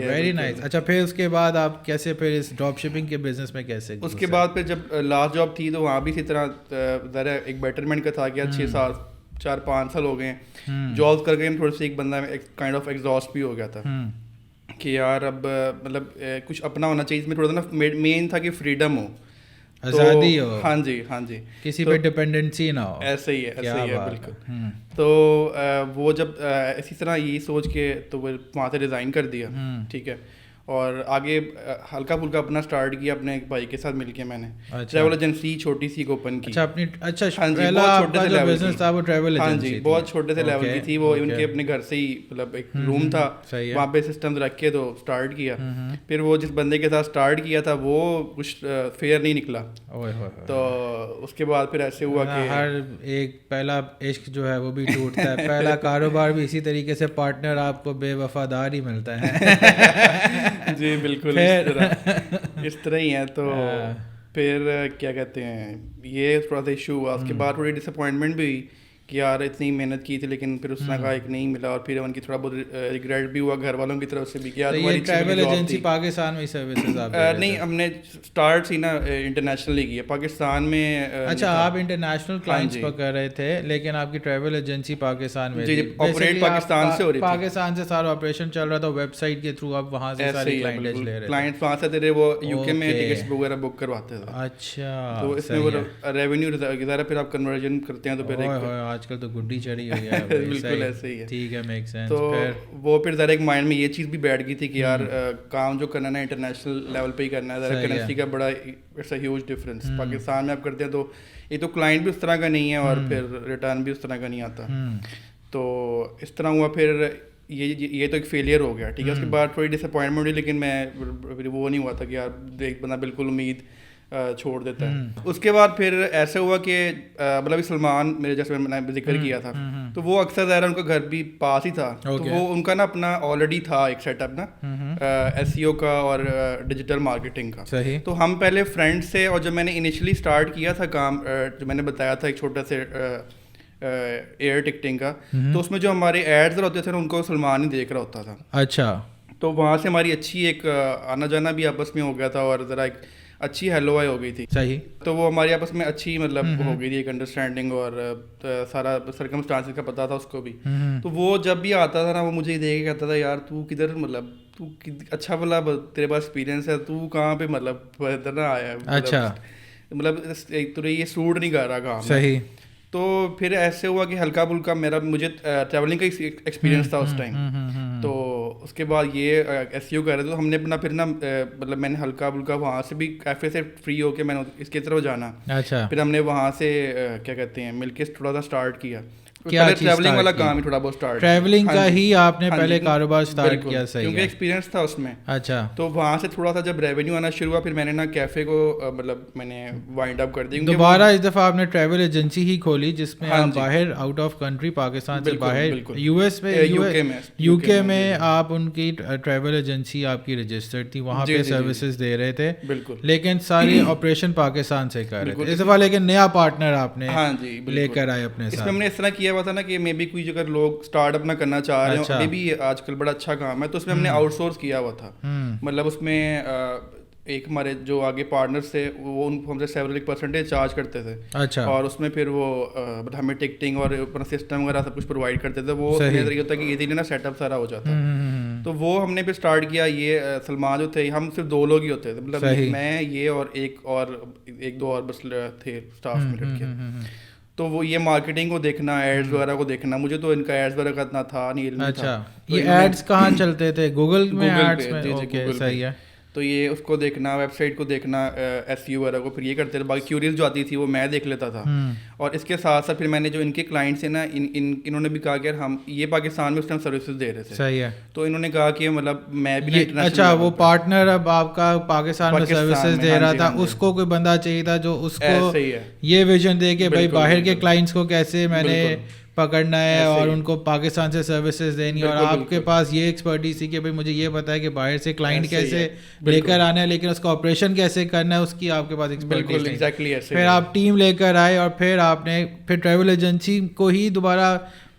Very nice. اچھا پھر اس کے بعد آپ کیسے پھر اس ڈراپ شپنگ کے بزنس میں کیسے؟ اس کے بعد پھر جب لاسٹ جاب تھی تو وہاں بھی اسی طرح ذرا ایک بیٹرمنٹ کا تھا کہ 4-5 سال ہو گئے جاب کر کے ہم تھوڑا سا ایک بندہ کائنڈ آف ایگزاسٹ بھی ہو گیا تھا کہ یار اب مطلب کچھ اپنا ہونا چاہیے. اس میں تھوڑا سا نا مین تھا کہ فریڈم ہو, آزادی ہو. ہاں جی, کسی پہ ڈپینڈنسی نہ ہو. ایسے ہی ہے بالکل. تو وہ جب اسی طرح یہی سوچ کے تو وہ وہاں سے ریزائن کر دیا. ٹھیک ہے, اور آگے ہلکا پھلکا اپنا اسٹارٹ کیا اپنے ایک بھائی کے ساتھ مل کے. میں نے ٹریول ایجنسی چھوٹی سی اوپن کی. ہاں جی, بہت چھوٹے سے لیول کی تھی وہ. ان کے اپنے گھر سے ہی مطلب ایک روم تھا, وہاں پہ سسٹم رکھ کے تو اسٹارٹ کیا. پھر وہ جس بندے کے ساتھ اسٹارٹ کیا تھا وہ کچھ فیئر نہیں نکلا, تو اس کے بعد پھر ایسے ہوا کہ ہر ایک پہلا عشق جو ہے وہ بھی ٹوٹتا ہے. پہلا کاروبار بھی اسی طریقے سے پارٹنر آپ کو بے وفادار ہی ملتا ہے. جی بالکل اس طرح ہی ہے. تو پھر کیا کہتے ہیں, یہ تھوڑا سا ایشو ہوا. اس کے بعد تھوڑی ڈس اپوائنٹمنٹ بھی ہوئی کہ یار اتنی محنت کی تھی لیکن پھر اس طرح کا ایک نہیں ملا, اور پھر ان کی تھوڑا بہت ریگریٹ بھی ہوا گھر والوں کی طرف سے بھی. کیا ٹریول ایجنسی پاکستان میں سروسز آپ نہیں, ہم نے اسٹارٹ سی نا انٹرنیشنلی کی ہے پاکستان میں. اچھا آپ انٹرنیشنل کلائنٹس پر کر رہے تھے لیکن آپ کی ٹریول ایجنسی پاکستان میں آپریٹ پاکستان سے ہو رہی تھی. پاکستان سے سارا آپریشن چل رہا تھا, ویب سائٹ کے تھرو آپ وہاں سے ساری کلائنٹس لے رہے تھے. کلائنٹس وہاں سے تیرے وہ یو کے میں ٹکٹس وغیرہ بک کرواتے تھے. اچھا, تو اس میں وہ ریونیو ذرا پھر آپ کنورژن کرتے ہیں تو پھر آج کل تو گڈی چڑھی ہوئی ہے. بالکل ایسے ہی ہے. ٹھیک ہے, میک سینس. تو وہ پھر ذرا ایک مائنڈ میں یہ چیز بھی بیٹھ گئی تھی کہ یار کام جو کرنا ہے انٹرنیشنل لیول پہ ہی کرنا ہے. ذرا کرنسی کا بڑا it's a huge difference. Pakistan میں آپ کرتے ہیں تو یہ تو کلائنٹ بھی اس طرح کا نہیں ہے اور پھر ریٹرن بھی اس طرح کا نہیں آتا. تو اس طرح ہوا. پھر یہ تو ایک فیلئر ہو گیا. ٹھیک ہے, اس کے بعد تھوڑی ڈس اپوائنٹمنٹ ہوئی لیکن میں وہ نہیں ہوا تھا کہ یار ایک بندہ بالکل امید چھوڑ دیتا ہے. اس کے بعد پھر ایسا ہوا کہ مطلب سلمان میرے جیسے میں نے ذکر کیا تھا تو وہ اکثر ظاہر ان کا گھر بھی پاس ہی تھا. تو وہ ان کا نا اپنا آلریڈی تھا ایک سیٹ اپ نا ایس ای او کا اور ڈیجیٹل مارکیٹنگ کا. تو ہم پہلے فرینڈ سے, اور جب میں نے انیشلی اسٹارٹ کیا تھا کام, جو میں نے بتایا تھا ایک چھوٹا سے ایئر ٹکٹنگ کا, تو اس میں جو ہمارے ایڈز ہوتے تھے نا ان کو سلمان ہی دیکھ رہا ہوتا تھا. اچھا, تو وہاں سے ہماری اچھی ایک آنا جانا بھی آپس میں ہو گیا تھا اور ذرا ایک اچھی ہیلو آئی ہو گئی تھی. صحیح. تو وہ ہماری آپس میں اچھی مطلب ہو گئی تھی ایک انڈرسٹینڈنگ, اور سارا سرکمسٹانسز کا پتہ تھا اس کو بھی. تو وہ جب بھی آتا تھا نا وہ مجھے دیکھ کے کہتا تھا یار تو کدھر, مطلب تو اچھا بلا تیرے پاس ایکسپیرینس ہے, تو کہاں پہ مطلب ادھر نہ آیا ہے, اچھا مطلب تو یہ سوٹ نہیں کر رہا کام. صحیح. تو پھر ایسے ہوا کہ ہلکا پھلکا مجھے ٹریولنگ کا ایکسپیرینس تھا اس ٹائم. تو اس کے بعد یہ ایس ای او کر رہے تھے تو ہم نے اپنا پھر نا مطلب میں نے ہلکا پھلکا وہاں سے بھی کیفے سے فری ہو کے میں نے اس کی طرف جانا. اچھا. پھر ہم نے وہاں سے کیا کہتے ہیں مل کے تھوڑا سا اسٹارٹ کیا. ٹریولنگ والا کام ہی تھوڑا بہت اسٹارٹ, ٹریولنگ کا ہی آپ نے پہلے کاروبار اسٹارٹ کیا. صحیح, کیونکہ ایکسپیرینس تھا اس میں. اچھا. تو وہاں سے تھوڑا سا جب ریونیو آنا شروع ہوا پھر میں نے نا کیفے کو مطلب میں نے وائنڈ اپ کر دی. دوبارہ اس دفعہ آپ نے ٹریول ایجنسی ہی کھولی جس میں آپ باہر آؤٹ آف کنٹری پاکستان سے باہر یو ایس میں یو کے میں آپ ان کی ٹریول ایجنسی آپ کی رجسٹرڈ تھی, وہاں پہ سروسز دے رہے تھے. بالکل. لیکن ساری آپریشن پاکستان سے کر رہے تھے. اس دفعہ لیکن نیا پارٹنر آپ نے لے کر آئے اپنے ساتھ. اس میں ہم نے اس طرح کیا ہوا تھا نا کہ مے بی کوئی اگر لوگ اسٹارٹ اپ نہ کرنا چاہ رہے ہیں, ابھی بھی آج کل بڑا اچھا کام ہے, تو اس میں ہم نے آؤٹ سورس کیا ہوا تھا. مطلب اس میں ایک ہمارے جو آگے پارٹنرس تھے وہ ہم سے سیورل پرسنٹیج چارج کرتے تھے. اچھا. اور اس میں پھر وہ ہمیں ٹکٹنگ اور اپنا سسٹم وغیرہ سب کچھ پرووائڈ کرتے تھے. وہ طریقہ ہوتا ہے کہ ایزیلی نا سیٹ اپ سارا ہو جاتا ہے. تو وہ ہم نے پھر اسٹارٹ کیا. یہ سلمان جو تھے, ہم صرف 2 لوگ ہی ہوتے تھے, مطلب میں یہ اور ایک دو اور بس تھے اسٹاف میں لڑکے. تو وہ یہ مارکیٹنگ کو دیکھنا, ایڈز وغیرہ کو دیکھنا, مجھے تو ان کا ایڈز وغیرہ کا اتنا تھا نہیں. اچھا, یہ ایڈز کہاں چلتے تھے؟ گوگل میں ایڈز میں. اوکے, صحیح ہے. تو یہ اس کو دیکھنا, ویب سائٹ کو دیکھنا, ایس ای او وغیرہ کو پھر یہ کرتے تھے. باقی کیوریز جو آتی تھی وہ میں دیکھ لیتا تھا. اور اس کے ساتھ ساتھ پھر میں نے جو ان کے کلائنٹس ہیں نا انہوں نے بھی کہا کہ ہم یہ پاکستان میں اس ٹائم سروسز دے رہے تھے. صحیح ہے. تو انہوں نے کہا کہ مطلب میں بھی. اچھا, وہ پارٹنر اب آپ کا پاکستان میں سروسز دے رہا تھا, اس کو کوئی بندہ چاہیے تھا جو اس کو یہ ویژن دے کہ بھائی باہر کے کلائنٹس کو کیسے میں نے پکڑنا ہے اور ان کو پاکستان سے سروسز دینی. اور آپ کے پاس یہ ایکسپرٹیز تھی کہ بھائی مجھے یہ پتا ہے کہ باہر سے کلائنٹ کیسے لے کر آنا ہے, لیکن اس کا آپریشن کیسے کرنا ہے اس کی آپ کے پاس ایکسپرٹیز تھی. پھر آپ ٹیم لے کر آئے اور پھر آپ نے پھر ٹریول ایجنسی کو ہی دوبارہ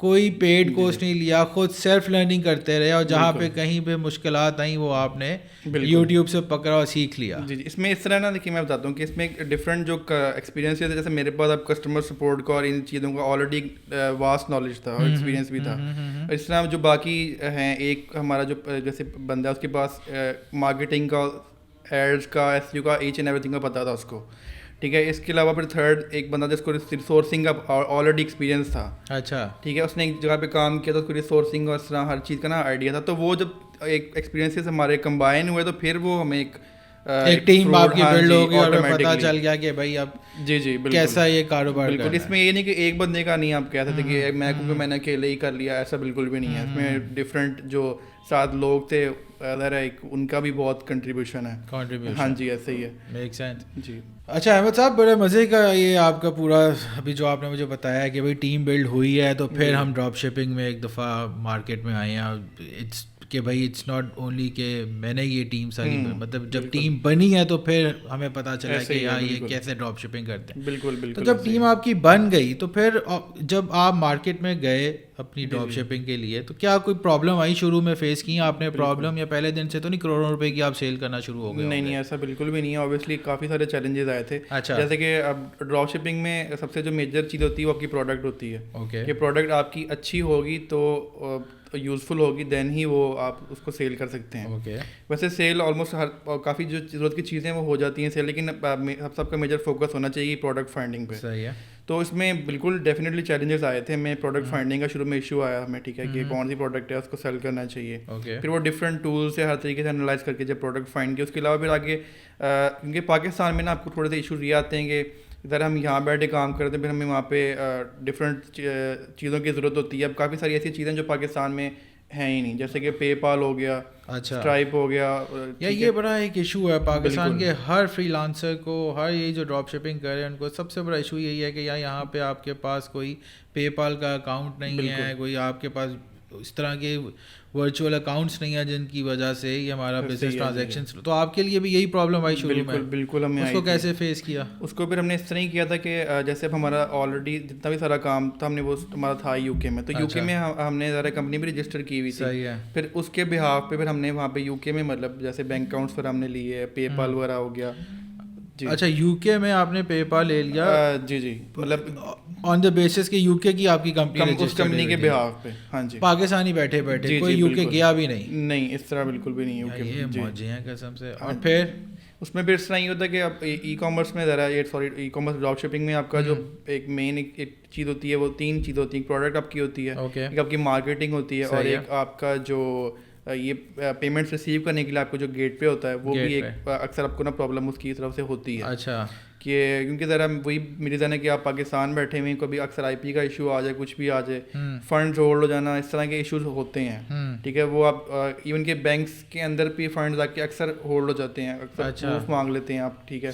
کوئی پیڈ کورس نہیں لیا, خود سیلف لرننگ کرتے رہے, اور جہاں پہ کہیں پہ مشکلات آئیں وہ آپ نے یوٹیوب سے پکڑا اور سیکھ لیا. جی جی, اس میں اس طرح نا دیکھیے میں بتاتا ہوں کہ اس میں ڈفرینٹ جو ایکسپیرینس ہے, جیسے میرے پاس اب کسٹمر سپورٹ کا اور ان چیزوں کا آلریڈی واسٹ نالج تھا اور ایکسپیرینس بھی تھا. اس طرح جو باقی ہیں, ایک ہمارا جو جیسے بندہ ہے اس کے پاس مارکیٹنگ کا, ایڈز کا, ایس یو کا, ایچ اینڈ ایوری تھنگ کا پتہ تھا اس کو, ٹھیک ہے. اس کے علاوہ پھر تھرڈ ایک بندہ جس کو ریسورسنگ کا آلریڈی ایکسپیرینس تھا. اچھا, ٹھیک ہے, اس نے ایک جگہ پہ کام کیا تو اس کو ریسورسنگ اور اس طرح ہر چیز کا نا آئیڈیا تھا. تو وہ جب ایک ایکسپیرینسز ہمارے کمبائن ہوئے تو پھر وہ ہمیں ایک ٹیم آپ کی بلڈ ہوگی اور پتہ چل گیا کہ بھائی اب جی جی کیسا یہ کاروبار. بالکل, اس میں یہ نہیں کہ ایک بندے کا نہیں آپ کہہ سکتے کہ میں نے اکیلے ہی کر لیا, ایسا بالکل بھی نہیں ہے. اس میں ڈفرینٹ جو ساتھ لوگ تھے ادھر ایک ان کا بھی بہت کنٹریبیوشن ہے. ہاں جی, ایسے ہی ہے. Make sense. جی اچھا احمد صاحب, بڑے مزے کا یہ آپ کا پورا ابھی جو آپ نے مجھے بتایا کہ بھائی ٹیم بلڈ ہوئی ہے تو پھر ہم ڈراپ شپنگ میں ایک دفعہ مارکیٹ میں آئے ہیں. کہ بھائی اٹس ناٹ اونلی کہ میں نے یہ ٹیم ساری, مطلب جب ٹیم بنی ہے تو پھر ہمیں پتہ چلا کہ یار یہ کیسے ڈراپ شپنگ کرتے ہیں. بالکل بالکل. تو جب ٹیم آپ کی بن گئی تو پھر جب آپ مارکیٹ میں گئے اپنی ڈراپ شپنگ کے لیے تو کیا کوئی پرابلم آئی شروع میں فیس کی آپ نے پرابلم, یا پہلے دن سے تو نہیں کروڑوں روپے کی آپ سیل کرنا شروع ہو گئے؟ نہیں, ایسا بالکل بھی نہیں ہے. اوبیسلی کافی سارے چیلنجز آئے تھے. جیسے کہ اب ڈراپ شپنگ میں سب سے جو میجر چیز ہوتی ہے وہ آپ کی پروڈکٹ ہوتی ہے. کہ پروڈکٹ آپ کی اچھی ہوگی تو یوزفل ہوگی, دین ہی وہ آپ اس کو سیل کر سکتے ہیں. ویسے سیل آلموسٹ ہر کافی جو ضرورت کی چیزیں وہ ہو جاتی ہیں سیل, لیکن سب کا میجر فوکس ہونا چاہیے پروڈکٹ فائنڈنگ پہ. صحیح ہے. تو اس میں بالکل ڈیفینیٹلی چیلنجز آئے تھے. میں پروڈکٹ فائنڈنگ کا شروع میں ایشو آیا ہمیں, ٹھیک ہے, کہ کون سی پروڈکٹ ہے اس کو سیل کرنا چاہیے. پھر وہ ڈفرینٹ ٹولس سے ہر طریقے سے انالائز کر کے جب پروڈکٹ فائنڈ کیا. اس کے علاوہ پھر آگے کیونکہ پاکستان میں نا آپ کو تھوڑے سے ایشوز یہ آتے ہیں کہ ادھر ہم یہاں بیٹھے کام کرتے ہیں, پھر ہمیں وہاں پہ ڈفرینٹ چیزوں کی ضرورت ہوتی ہے. اب کافی ساری ایسی چیزیں جو پاکستان میں ہیں ہی نہیں, جیسے کہ پے پال ہو گیا, اسٹرائپ ہو گیا. یہ بڑا ایک ایشو ہے پاکستان کے ہر فری لانسر کو, ہر یہ جو ڈراپ شپنگ کر رہے ہیں ان کو سب سے بڑا ایشو یہی ہے کہ یہاں پہ آپ کے پاس کوئی پے پال کا اکاؤنٹ نہیں ہے, کوئی آپ کے پاس اس طرح کے ورچوئل اکاؤنٹس نہیں ہیں جن کی وجہ سے یہ ہمارا بزنس ٹرانزیکشن. تو آپ کے لیے بھی یہی پرابلم آئی شروع میں؟ بالکل. ہم نے اس کو کیسے فیس کیا؟ اس کو پھر ہم نے اس طرح ہی کیا تھا کہ جیسے اب ہمارا آلریڈی جتنا بھی سارا کام تھا ہم نے وہ ہمارا تھا یو کے میں, تو یو کے میں ہم نے ذرا کمپنی بھی رجسٹر کی ہوئی تھی. پھر اس کے بہاف پہ پھر ہم نے وہاں پہ یو کے میں مطلب جیسے بینک اکاؤنٹس پر ہم نے لیے, پے پال وغیرہ ہو گیا. اچھا, یو کے میں آپ نے پے پال لے لیا؟ جی, مطلب آن دا بیسس کہ یو کے کی آپ کی کمپنی اس کمپنی کے بہاف پہ. ہاں جی, پاکستانی بیٹھے کوئی یو کے گیا بھی نہیں, اس طرح بالکل بھی نہیں. یو کے یہ موجے ہیں قسم سے. اور پھر اس میں پھر اس طرح یہ ہوتا ہے کہ اب ای کامرس میں ذرا ای کامرس ڈراپ شپنگ میں آپ کا جو ایک مین ایک چیز ہوتی ہے وہ 3 چیز ہوتی ہیں. ایک پروڈکٹ آپ کی ہوتی ہے, ایک آپ کی مارکیٹنگ ہوتی ہے, اور ایک آپ کا جو یہ پیمنٹس ریسیو کرنے کے لیے آپ کو جو گیٹ پہ ہوتا ہے وہ بھی ایک اکثر آپ کو نا پرابلم اس کی طرف سے ہوتی ہے. اچھا, کہ کیونکہ ذرا وہی میری ذہن ہے کہ آپ پاکستان بیٹھے ہوئے کبھی اکثر آئی پی کا ایشو آ جائے, کچھ بھی آ جائے, فنڈز ہولڈ ہو جانا, اس طرح کے ایشوز ہوتے ہیں. ٹھیک ہے, وہ آپ ایون کہ بینکس کے اندر بھی فنڈز آ کے اکثر ہولڈ ہو جاتے ہیں, اکثر پروف مانگ لیتے ہیں آپ. ٹھیک ہے,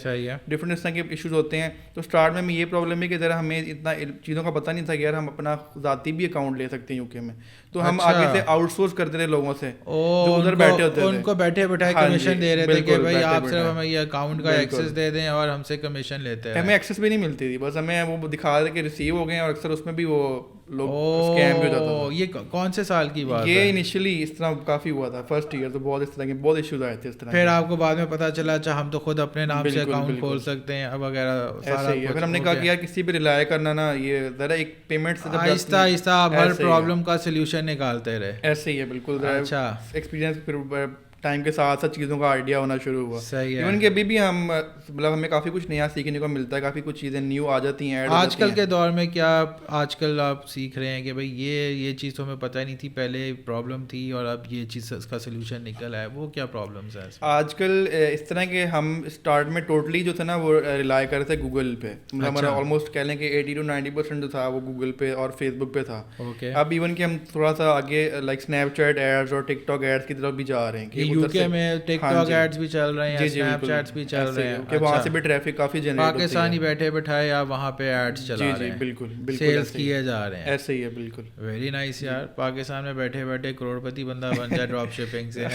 ڈفرینٹ اس طرح کے ایشوز ہوتے ہیں. تو اسٹارٹ میں یہ پرابلم ہے کہ ذرا ہمیں اتنا چیزوں کا پتہ نہیں تھا کہ یار ہم اپنا ذاتی بھی اکاؤنٹ لے سکتے ہیں یو کے میں. تو ہم آگے سے آؤٹ سورس کرتے رہے لوگوں سے جو ادھر بیٹھے ہوتے تھے, ان کو بیٹھے بیٹھائے کمیشن دے رہے تھے کہ بھائی آپ صرف ہمیں یہ اکاؤنٹ کا ایکسیس دے دیں اور ہم سے کمیشن لیتے ہیں. ہمیں ایکسیس بھی نہیں ملتی تھی, بس ہمیں وہ دکھا رہے کہ ریسیو ہو گئے ہیں, اور اکثر اس میں بھی وہ لوگ اسکیم بھی ہو جاتا تھا. یہ کون سے سال کی بات ہے؟ یہ انیشلی اس طرح کافی ہوا تھا فرسٹ ایئر, تو بہت اس طرح کے بہت ایشوز آئے تھے اس طرح. پھر آپ کو بعد میں پتا چلا اچھا ہم تو خود اپنے نام سے اکاؤنٹ کھول سکتے ہیں وغیرہ سارا کچھ. پھر ہم نے کہا کہ یار کسی پہ ریلائی کرنا نا, یہ ذرا ایک پیمنٹ سے آہستہ آہستہ آپ ہر پرابلم کا سلیوشن نکالتے رہے. ایسے ہی ہے بالکل. اچھا, ایکسپیرینس پھر ٹائم کے ساتھ ساتھ چیزوں کا آئیڈیا ہونا شروع ہوا. صحیح ہے. ایون کہ ابھی بھی ہم مطلب ہمیں کافی کچھ نیا سیکھنے کو ملتا ہے, کافی کچھ چیزیں نیو آ جاتی ہیں. آج کل کے دور میں کیا آج کل آپ سیکھ رہے ہیں کہ بھائی یہ چیز تو ہمیں پتہ نہیں تھی, پہلے پرابلم تھی اور اب یہ چیز اس کا سلوشن نکل ہے, وہ کیا پرابلمس ہیں آج کل؟ اس طرح کے ہم اسٹارٹ میں ٹوٹلی جو تھا نا وہ ریلائی کر رہے تھے گوگل پہ. مطلب ہمارا آلموسٹ کہہ لیں کہ 80 to 90% جو تھا وہ گوگل پہ اور فیس بک پہ تھا. اب ایون کہ ہم تھوڑا سا آگے لائک اسنیپ چیٹ ایڈس اور ٹک ٹاک ایڈس کی طرف بھی جا رہے ہیں کہ یو کے میں ٹک ٹاک ایڈس بھی چل رہے ہیں, اسنیپ چیٹس بھی چل رہے ہیں, کہ وہاں سے بھی ٹریفک کافی جنریٹ ہوتی ہے. پاکستانی بیٹھے بٹھائے آپ وہاں پہ ایڈس چلا رہے ہیں, بالکل سیلز کیے جا رہے ہیں. ایسے ہی ہے بالکل. ویری نائس یار, پاکستان میں بیٹھے بیٹھے کروڑپتی بندہ بن جائے ڈراپ شپنگ سے.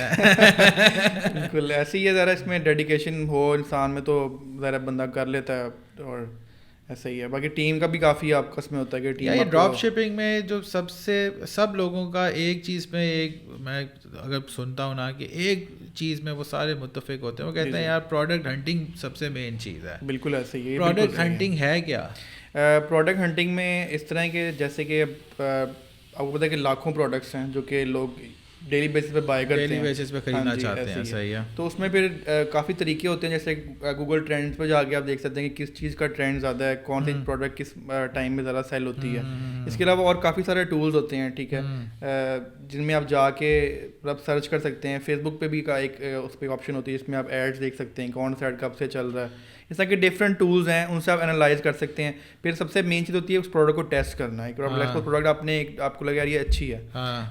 بالکل ایسے ہی ہے, ذرا اس میں ڈیڈیکیشن ہو انسان میں تو ذرا بندہ کر لیتا ہے. اور ایسا ہی ہے. باقی ٹیم کا بھی کافی آپ کا اس میں ہوتا ہے کہ ٹیم یہ ڈراپ شپنگ میں جو سب لوگوں کا ایک چیز میں میں اگر سنتا ہوں نا کہ ایک چیز میں وہ سارے متفق ہوتے ہیں, وہ کہتے ہیں یار پروڈکٹ ہنٹنگ سب سے مین چیز ہے. بالکل ایسا ہی ہے. پروڈکٹ ہنٹنگ ہے کیا؟ پروڈکٹ ہنٹنگ میں اس طرح کے جیسے کہ آپ کو پتہ ہے کہ لاکھوں پروڈکٹس ہیں جو کہ لوگ ڈیلی بیسس پہ بائی کرتے ہیں, ڈیلی بیسس پہ خریدنا چاہتے ہیں. صحیح ہے. تو اس میں پھر کافی طریقے ہوتے ہیں, جیسے گوگل ٹرینڈس پہ جا کے آپ دیکھ سکتے ہیں کہ کس چیز کا ٹرینڈ زیادہ ہے, کون سی پروڈکٹ کس ٹائم میں زیادہ سیل ہوتی ہے. اس کے علاوہ اور کافی سارے ٹولز ہوتے ہیں, ٹھیک ہے, جن میں آپ جا کے مطلب سرچ کر سکتے ہیں. فیس بک پہ بھی ایک اس پہ آپشن ہوتی ہے جس میں آپ ایڈس دیکھ سکتے ہیں, کون سا ایڈ کب سے چل رہا ہے. اس طرح کے ڈفرینٹ ٹولز ہیں, ان سے آپ انالائز کر سکتے ہیں. پھر سب سے مین چیز ہوتی ہے اس پروڈکٹ کو ٹیسٹ کرنا ہے. پروڈکٹ آپ کو لگا یار یہ اچھی ہے,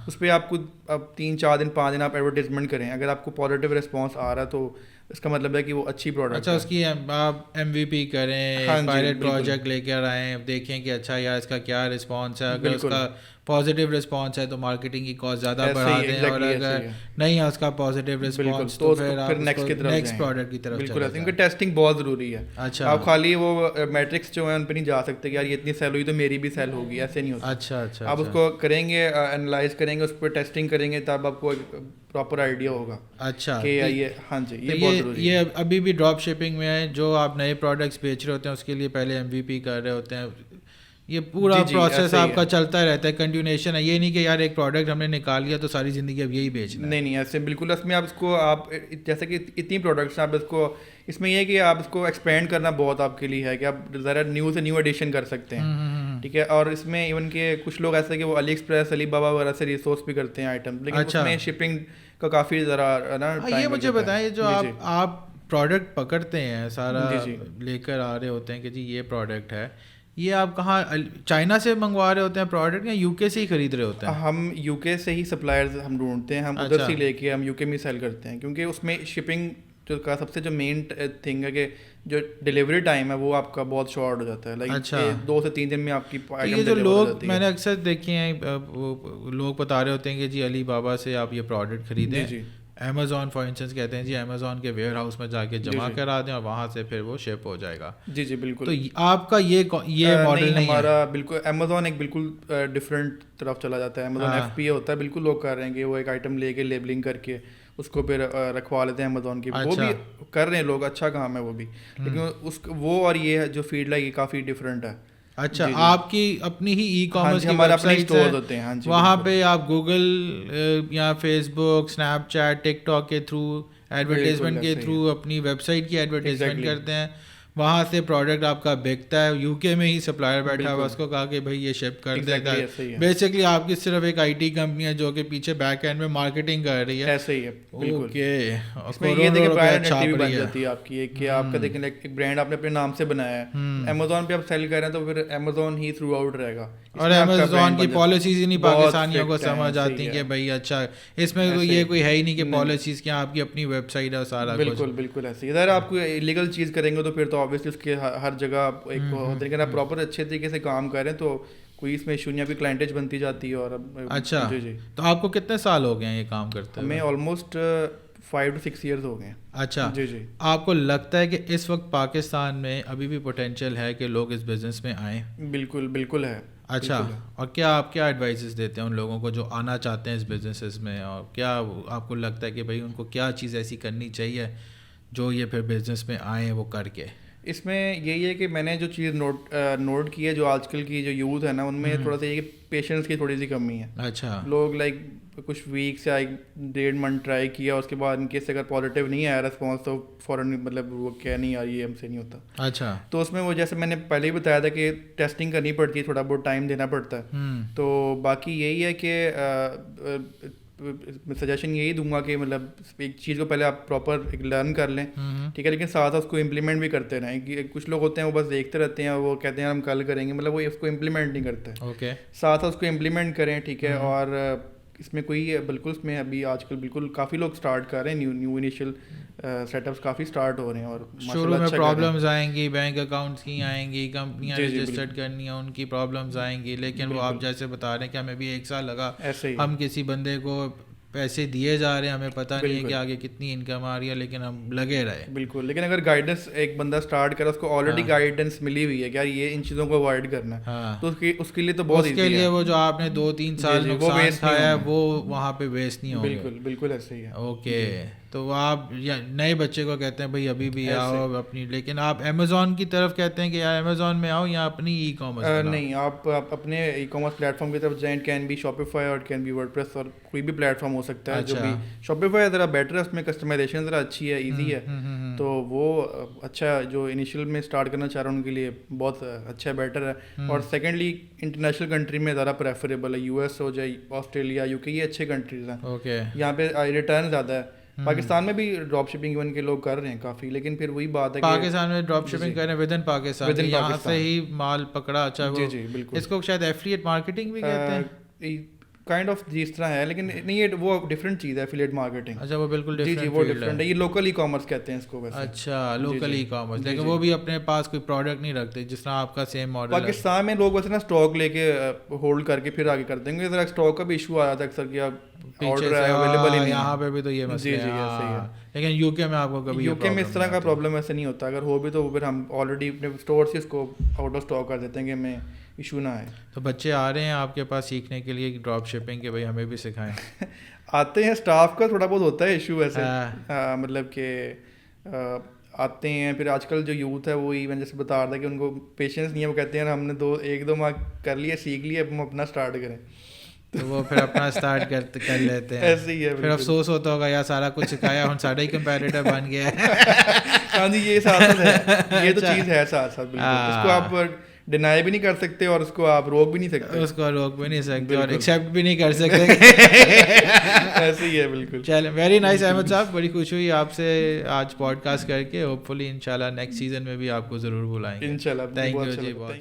اس پہ آپ کو اب 3-4 دن 5 دن آپ ایڈورٹیزمنٹ کریں. اگر آپ کو پازیٹیو رسپانس آ رہا ہے تو اس کا مطلب ہے کہ وہ اچھی پروڈکٹ. اچھا, اس کی آپ MVP کریں, پائلٹ پروجیکٹ لے کر آئیں, دیکھیں کہ اچھا یار اس کا کیا رسپانس ہے. اگر اس کا پازیٹیو رسپانس ہے تو مارکیٹنگ کی کاسٹ زیادہ بڑھا دیں, اور اگر نہیں ہے اس کا پازیٹیو رسپانس تو پھر آپ نیکسٹ پروڈکٹ کی طرف چلیں. بالکل, کیونکہ ٹیسٹنگ بہت ضروری ہے. اچھا, آپ خالی وہ میٹرکس جو ہیں ان پہ نہیں جا سکتے کہ یار یہ اتنی سیل ہوئی تو میری بھی سیل ہوگی, ایسے نہیں ہوتا. اچھا اچھا, آپ اس کو کریں گے, انالائز کریں گے, اس پہ ٹیسٹنگ کریں گے, تب آپ کو پراپر آئیڈیا ہوگا. اچھا, کہ یہ ہاں جی یہ بہت ضروری ہے. یہ ابھی بھی ڈراپ شپنگ میں ہے, جو آپ نئے پروڈکٹس بیچ رہے ہوتے ہیں اس کے لیے پہلے MVP کر رہے ہوتے ہیں. یہ پورا پروسیس آپ کا چلتا رہتا ہے, کنٹینیوشن ہے. یہ نہیں کہ یار ایک پروڈکٹ ہم نے نکال لیا تو ساری زندگی اب یہی بیچنا. نہیں ایسے بالکل. اس میں آپ اس کو آپ جیسے کہ اتنی پروڈکٹس ہیں, آپ اس کو اس میں یہ کہ آپ اس کو ایکسپینڈ کرنا بہت آپ کے لیے ہے کہ آپ ذرا نیو سے نیو ایڈیشن کر سکتے ہیں, ٹھیک ہے. اور اس میں ایون کہ کچھ لوگ ایسے کہ وہ علی ایکسپریس, علی بابا وغیرہ سے ریسورس بھی کرتے ہیں آئٹم, لیکن اس میں شپنگ کا کافی ذرا نا. یہ مجھے بتائیں, جو آپ پروڈکٹ پکڑتے ہیں سارا لے کر آ رہے ہوتے ہیں کہ جی یہ پروڈکٹ ہے, یہ آپ کہاں چائنا سے منگوا رہے ہوتے ہیں پروڈکٹ یا UK سے ہی خرید رہے ہوتے ہیں؟ ہم UK سے ہی سپلائرز ہم ڈھونڈتے ہیں, ہم ادھر سے لے کے ہم UK میں سیل کرتے ہیں, کیونکہ اس میں شپنگ جو کا سب سے جو مین تھنگ ہے کہ جو ڈیلیوری ٹائم ہے وہ آپ کا بہت شارٹ ہو جاتا ہے. لائک 2 سے 3 دن میں آپ کی یہ جو لوگ میں نے اکثر دیکھے ہیں, لوگ بتا رہے ہوتے ہیں کہ جی علی بابا سے آپ یہ پروڈکٹ خریدیں, امیزون فار انسٹنس کہتے ہیں جی امیزون کے ویئر ہاؤس میں جا کے جمع کرا دیں اور وہاں سے پھر وہ شپ ہو جائے گا. جی بالکل. تو آپ کا یہ ماڈل نہیں ہمارا بالکل امیزون ایک بالکل ڈفرینٹ طرف چلا جاتا ہے. امیزون FBA ہوتا ہے, بالکل لوگ کر رہے ہیں کہ وہ ایک آئٹم لے کے لیبلنگ کر کے اس کو پھر رکھوا لیتے ہیں امیزون کی. وہ بھی کر رہے ہیں لوگ, اچھا کام ہے وہ بھی, لیکن وہ اور یہ جو فیلڈ ہے یہ کافی ڈفرینٹ ہے. اچھا, آپ کی اپنی ہی ای کامرس کی ہمارے اپنے اسٹورز ہوتے ہیں, وہاں پہ آپ گوگل یا فیس بک, اسنیپ چیٹ, ٹک ٹاک کے تھرو, ایڈورٹیزمنٹ کے تھرو اپنی ویب سائٹ کی ایڈورٹیزمنٹ کرتے ہیں, وہاں سے پروڈکٹ آپ کا بکتا ہے. UK میں ہی سپلائر بیٹھا ہوا, اس کو کہا کہ بھائی یہ شپ کر دیتا ہے. بیسکلی آپ کی صرف ایک IT کمپنی ہے جو کہ پیچھے بیک اینڈ میں مارکیٹنگ کر رہی ہے. ایسے ہی ہے بالکل. اس میں یہ دیکھیں برانڈ ایکٹیویٹی بن جاتی ہے آپ کی, کہ آپ کا دیکھیں ایک برانڈ آپ نے اپنے نام سے بنایا ہے, امیزون پہ آپ سیل کر رہے ہیں تو پھر امیزون ہی تھرو آؤٹ رہے گا. اور امیزون کی پالیسیز ہی نہیں پاکستانیوں کو سمجھ آتی کہ بھائی اچھا اس میں یہ کوئی ہے ہی نہیں کہ پالیسیز کیا, آپ کی اپنی ویب سائٹ ہے سارا. بالکل ایسے ہی. اگر آپ کو ایلیگل چیز کریں گے تو پھر تو آبویسلی اس کے ہر جگہ ایک ہوتا ہے کہ آپ پراپر اچھے طریقے سے کام کریں تو کوئی اس میں ایشو نہیں, آپ کی کلائنٹیج بنتی جاتی ہے. اور اچھا جی, تو آپ کو کتنے سال ہو گئے ہیں یہ کام کرتے ہیں؟ ہمیں آلموسٹ 5 to 6 ایئرز ہو گئے ہیں. اچھا جی. آپ کو لگتا ہے کہ اس وقت پاکستان میں ابھی بھی پوٹینشیل ہے کہ لوگ اس بزنس میں آئیں؟ بالکل ہے. اچھا, اور کیا آپ کیا ایڈوائسز دیتے ہیں ان لوگوں کو جو آنا چاہتے ہیں اس بزنسز میں, اور کیا آپ کو لگتا ہے کہ بھائی ان کو کیا چیز ایسی کرنی چاہیے جو یہ پھر بزنس میں آئیں وہ کر کے؟ اس میں یہی ہے کہ میں نے جو چیز نوٹ کی ہے, جو آج کل کی جو یوتھ ہے نا, ان میں تھوڑا سا یہ کہ پیشنس کی تھوڑی سی کمی ہے. اچھا, لوگ لائک کچھ ویکس یا 1.5 منتھ ٹرائی کیا, اس کے بعد ان کیس اگر پازیٹیو نہیں آیا رسپانس تو فوراً مطلب وہ کیا نہیں آ یہ ہم سے نہیں ہوتا. اچھا, تو اس میں وہ جیسے میں نے پہلے ہی بتایا تھا کہ ٹیسٹنگ کرنی پڑتی ہے, تھوڑا بہت ٹائم دینا پڑتا ہے. تو باقی یہی ہے کہ میں سجیشن یہی دوں گا کہ مطلب ایک چیز کو پہلے آپ پراپر ایک لرن کر لیں, ٹھیک ہے, لیکن ساتھ اس کو امپلیمنٹ بھی کرتے رہیں. کہ کچھ لوگ ہوتے ہیں وہ بس دیکھتے رہتے ہیں, وہ کہتے ہیں ہم کل کریں گے, مطلب وہ اس کو امپلیمنٹ نہیں کرتے. اوکے, ساتھ اس کو امپلیمنٹ کریں, ٹھیک ہے. اور اس میں کوئی بالکل اس میں ابھی آج کل بالکل کافی لوگ اسٹارٹ کر رہے ہیں, نیو انیشیل سیٹ اپس کافی اسٹارٹ ہو رہے ہیں. اور شروع میں پرابلمز آئیں گی, بینک اکاؤنٹس کی آئیں گی, کمپنیاں رجسٹرڈ کرنی ہیں ان کی پرابلمز آئیں گی, لیکن وہ آپ جیسے بتا رہے ہیں کہ ہمیں بھی 1 سال لگا. ہم کسی بندے کو پیسے دیے جا رہے ہیں, ہمیں پتہ نہیں ہے کہ آگے کتنی انکم آ رہی ہے, لیکن ہم لگے رہے. بالکل, لیکن اگر گائیڈنس ایک بندہ اسٹارٹ کرے, اس کو آلریڈی گائیڈنس ملی ہوئی ہے کہ یار یہ ان چیزوں کو اوائڈ کرنا ہے, تو اس کے لیے تو بہت ایزی ہے. اس کے لیے وہ جو آپ نے 2-3 سال نقصان کھایا ہے وہ وہاں پہ ویسٹ نہیں ہوگا. بالکل بالکل ایسے ہی ہے. اوکے, تو وہ آپ نئے بچے کو کہتے ہیں بھائی ابھی بھی آؤ اپنی, لیکن آپ امیزون کی طرف کہتے ہیں کہ یار امیزون میں آؤ یا اپنی ای کامرس؟ نہیں, آپ اپنے ای کامرس پلیٹ فارم کی طرف جائیں. کین بی شاپیفائی اور کین بی ورڈپریس, اور کوئی بھی پلیٹ فارم ہو سکتا ہے. جو بھی شاپیفائی ذرا بیٹر ہے, اس میں کسٹمائزیشن ذرا اچھی ہے, ایزی ہے, تو وہ اچھا جو انیشیل میں اسٹارٹ کرنا چاہ رہا ہوں ان کے لیے بہت اچھا بیٹر ہے. اور سیکنڈلی انٹرنیشنل کنٹری میں زیادہ پریفریبل ہے. یو ایس ہو جائے, آسٹریلیا, یو کے, یہ اچھے کنٹریز ہیں. یہاں پہ ریٹرن زیادہ ہے. پاکستان میں بھی ڈراپ شپنگ ایون کے لوگ کر رہے ہیں کافی, لیکن پھر وہی بات ہے کہ پاکستان میں ڈراپ شپنگ کر رہے ہیں ود ان پاکستان, یہاں سے ہی مال پکڑا. اچھا, جی بالکل, اس کو شاید ایفیلیٹ مارکیٹنگ بھی کہتے ہیں کائنڈ آف جس طرح ہے, لیکن نہیں وہ ڈفرینٹ چیز ہے ایفیلیٹ مارکیٹنگ. اچھا, وہ بالکل جی وہ ڈفرینٹ ہے. یہ لوکل ای کامرس کہتے ہیں اس کو ویسے. اچھا, لوکل ای کامرس, لیکن وہ بھی اپنے پاس کوئی پروڈکٹ نہیں رکھتے جس طرح آپ کا سیم ماڈل ہے. پاکستان میں لوگ ویسے نا اسٹاک لے کے ہولڈ کر کے پھر آگے کر دیں گے. ذرا اسٹاک کا بھی ایشو آیا تھا اکثر کہ آرڈر ہے اویلیبل ہی نہیں. یہاں پہ بھی تو یہ مسئلہ ہے. صحیح ہے, لیکن یو کے میں آپ کو کبھی یو کے میں اس طرح کا پرابلم ایسے نہیں ہوتا. اگر ہو بھی تو پھر ہم آلریڈی اپنے اسٹور سے اس کو آؤٹ آف اسٹاک کر دیتے ہیں کہ ہمیں ایشو نہ آئے. تو بچے آ رہے ہیں آپ کے پاس سیکھنے کے لیے ڈراپ شپنگ کے, بھائی ہمیں بھی سکھائیں؟ آتے ہیں, اسٹاف کا تھوڑا بہت ہوتا ہے ایشو ویسے, مطلب کہ آتے ہیں. پھر آج کل جو یوتھ ہے وہ ایون جیسے بتا رہا تھا کہ ان کو پیشنس نہیں ہے, وہ کہتے ہیں ہم نے 1-2 ماہ کر لیا, سیکھ لیا, اب ہم اپنا اسٹارٹ کریں, تو وہ پھر اپنا اسٹارٹ کر لیتے ہیں. ایسے ہی ہے. پھر افسوس ہوتا ہوگا یار سارا کچھ سکھایا, ہم سارا ہی کمپیٹیٹر بن گیا ہے. ہاں جی, یہ ساتھ ساتھ ہے, یہ تو چیز ہے ساتھ ساتھ. بالکل, اس کو آپ ڈینائی بھی نہیں کر سکتے اور اس کو آپ روک بھی نہیں سکتے, اور ایکسیپٹ بھی نہیں کر سکتے. ایسے ہی ہے. بالکل. چلیں, ویری نائس احمد صاحب, بڑی خوشی ہوئی آپ سے آج پوڈ کاسٹ کر کے. ہوپ فلی انشاءاللہ نیکسٹ سیزن میں بھی آپ کو ضرور بلائیں گے. انشاءاللہ. تھینک یو جی, بہت.